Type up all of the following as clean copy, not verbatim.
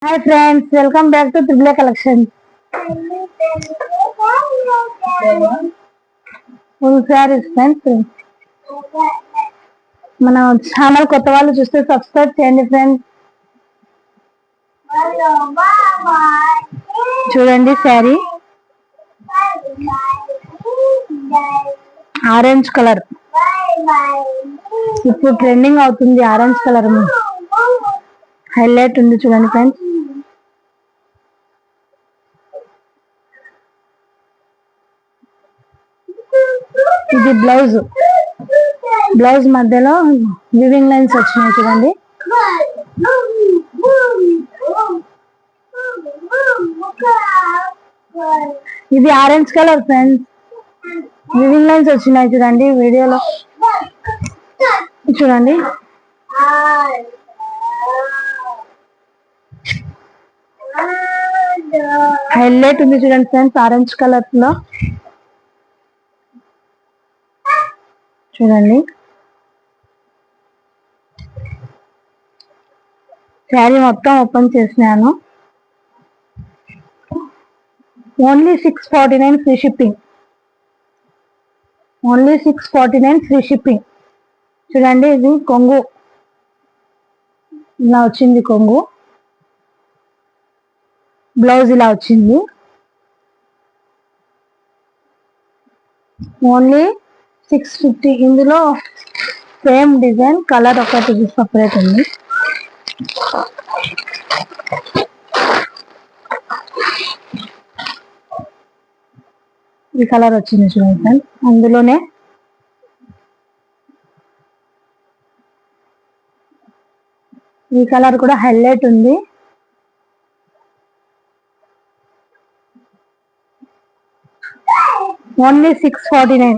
Hi friends, welcome back to triple collection. Full saris friends. మన channel కొత్త వాళ్ళు చూస్తే సబ్స్క్రైబ్ చేయండి ఫ్రెండ్స్. చూడండి శారీ ఆరెంజ్ కలర్, ఇప్పుడు ట్రెండింగ్ అవుతుంది. ఆరెంజ్ కలర్ హైలైట్ ఉంది చూడండి ఫ్రెండ్స్. ఇది బ్లౌజ్ మధ్యలో వివింగ్ లైన్స్ వచ్చినాయి చూడండి. ఇది orange colour friends, weaving lines వచ్చినాయి చూడండి వీడియోలో. చూడండి హైలైట్ ఉంది చూడండి ఫ్రెండ్స్, ఆరెంజ్ కలర్ లో. చూడండి శారీ మొత్తం ఓపెన్ చేసినాను. Only 649 free shipping. Only 649 free shipping. చూడండి ఇది కొంగు ఇలా వచ్చింది, కొంగు బ్లౌజ్ ఇలా వచ్చింది. ఓన్లీ 650. ఇందులో సేమ్ డిజైన్ కలర్ ఒకటి సపరేట్ ఉంది. ఈ కలర్ వచ్చింది చూడండి ఫ్రెండ్స్. అందులోనే ఈ కలర్ కూడా హైలైట్ ఉంది. Only 649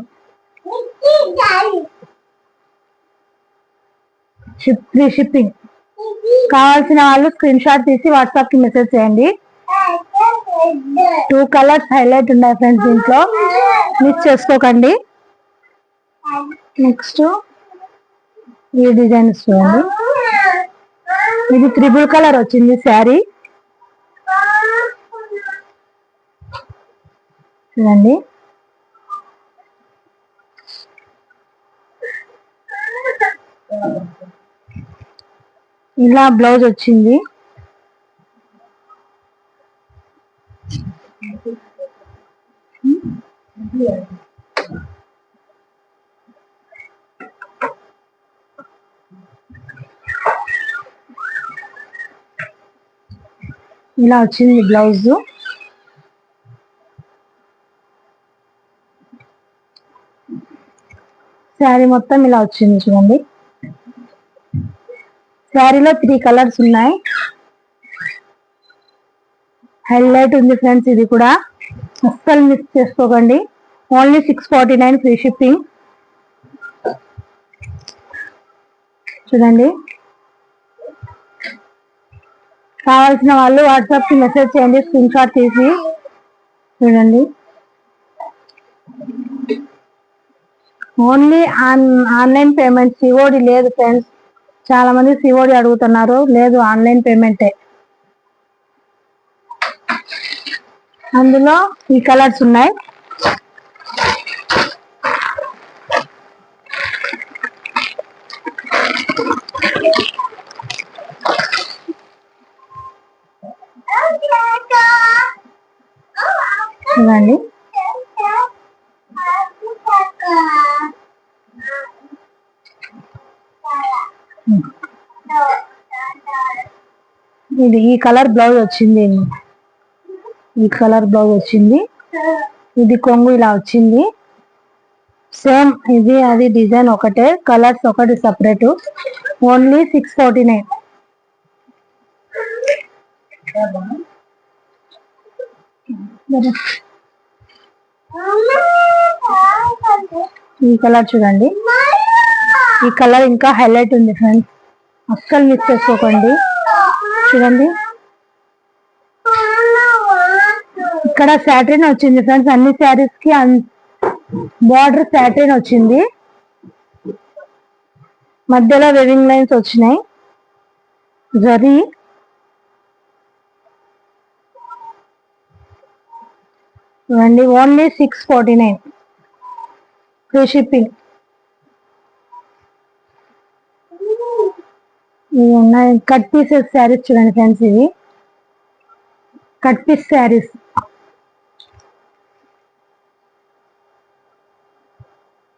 free shipping. కావాల్సిన వాళ్ళు స్క్రీన్ షాట్ తీసి వాట్సాప్ కి మెసేజ్ చేయండి. 2 కలర్స్ హైలైట్ ఉన్నాయి ఫ్రెండ్స్, దీంట్లో మిస్ చేసుకోకండి. నెక్స్ట్ ఈ డిజైన్ చూడండి. ఇది త్రిబుల్ కలర్ వచ్చింది శారీ. చూడండి ఇలా బ్లౌజ్ వచ్చింది. ఇలా వచ్చింది బ్లౌజ్. శారీ మొత్తం ఇలా వచ్చింది చూడండి. శారీలో 3 కలర్స్ ఉన్నాయి. హైలైట్ ఉంది ఫ్రెండ్స్, ఇది కూడా అస్సలు మిస్ చేసుకోకండి. Only 649 free shipping. చూడండి కావాల్సిన వాళ్ళు వాట్సాప్ కి మెసేజ్ చేయండి, స్క్రీన్ షాట్ తీసి. చూడండి ఓన్లీ ఆన్లైన్ పేమెంట్, సిఓడి లేదు ఫ్రెండ్స్. చాలా మంది సిఓడి అడుగుతున్నారు, లేదు ఆన్లైన్ పేమెంటే. అందులో ఈ కలర్స్ ఉన్నాయి. చూడండి ఇది ఈ కలర్ బ్లౌజ్ వచ్చింది. ఈ కలర్ బ్లౌజ్ వచ్చింది. ఇది కొంగు ఇలా వచ్చింది. సేమ్ ఇది అది డిజైన్ ఒకటే, కలర్స్ ఒకటి సపరేట్. ఓన్లీ 649. ఈ కలర్ చూడండి. ఈ కలర్ ఇంకా హైలైట్ ఉంది ఫ్రెండ్స్, అస్సలు మిస్ చేసుకోకండి. చూడండి ఇక్కడ సాటిన్ వచ్చింది ఫ్రెండ్స్. అన్ని శారీస్ కి బార్డర్ సాటిన్ వచ్చింది. మధ్యలో వెవింగ్ లైన్స్ వచ్చినాయి. జరీ ఇవ్వండి ఓన్లీ 649 ఫ్రీ షిప్పింగ్. ఇవి ఉన్నాయి కట్ పీసెస్ శారీస్ చూడండి ఫ్రెండ్స్, ఇవి cut piece saris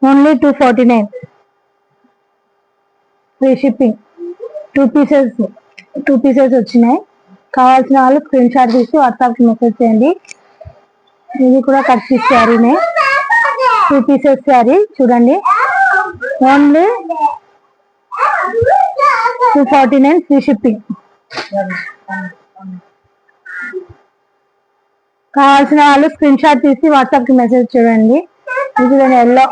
only 249 free shipping. Two pieces వచ్చినాయి. కావాల్సిన వాళ్ళు స్క్రీన్ షాట్ తీసి వాట్సాప్కి మెసేజ్ చేయండి. ఇది కూడా కట్ పీస్ శారీనే, 2 పీసెస్ శారీ చూడండి ఓన్లీ 249 ఫ్రీ షిప్పింగ్. కావాల్సిన వాళ్ళు స్క్రీన్ షాట్ తీసి వాట్సాప్కి మెసేజ్ చేయండి. ఇది ఎల్లో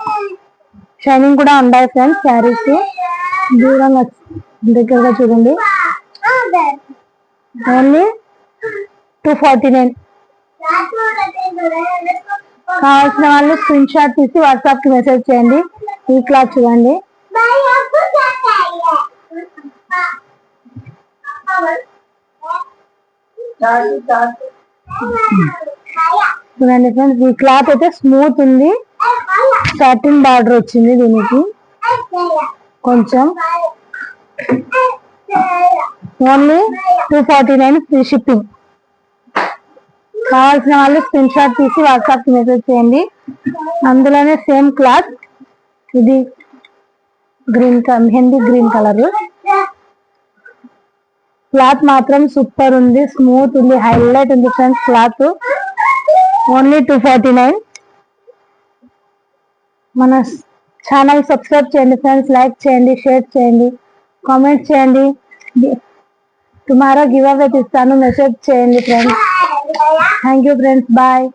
షైనింగ్ కూడా ఉన్నాయి ఫ్రెండ్స్ శారీస్. దూరంగా దగ్గరగా చూడండి ఓన్లీ 249. కావాల్సిన వాళ్ళు స్క్రీన్ షాట్ తీసి వాట్సాప్ కి మెసేజ్ చేయండి. ఈ క్లాత్ చూడండి చూడండి ఫ్రెండ్స్, ఈ క్లాత్ అయితే స్మూత్ ఉంది. సాటిన్ బార్డర్ వచ్చింది దీనికి కొంచెం. Only 249 free shipping. కావాల్సిన వాళ్ళు స్క్రీన్ షాట్ తీసి వాట్సాప్ కి మెసేజ్ చేయండి. అందులోనే సేమ్ క్లాత్, ఇది మెహందీ గ్రీన్ కలర్. క్లాత్ మాత్రం సూపర్ ఉంది, స్మూత్ ఉంది, హైలైట్ ఉంది ఫ్రెండ్స్ క్లాత్. ఓన్లీ 249. మన ఛానల్ సబ్స్క్రైబ్ చేయండి ఫ్రెండ్స్, లైక్ చేయండి, షేర్ చేయండి, కామెంట్ చేయండి. టుమారో గివ్ అవే ఇస్తాను, మెసేజ్ చేయండి friends. Thank you friends, bye.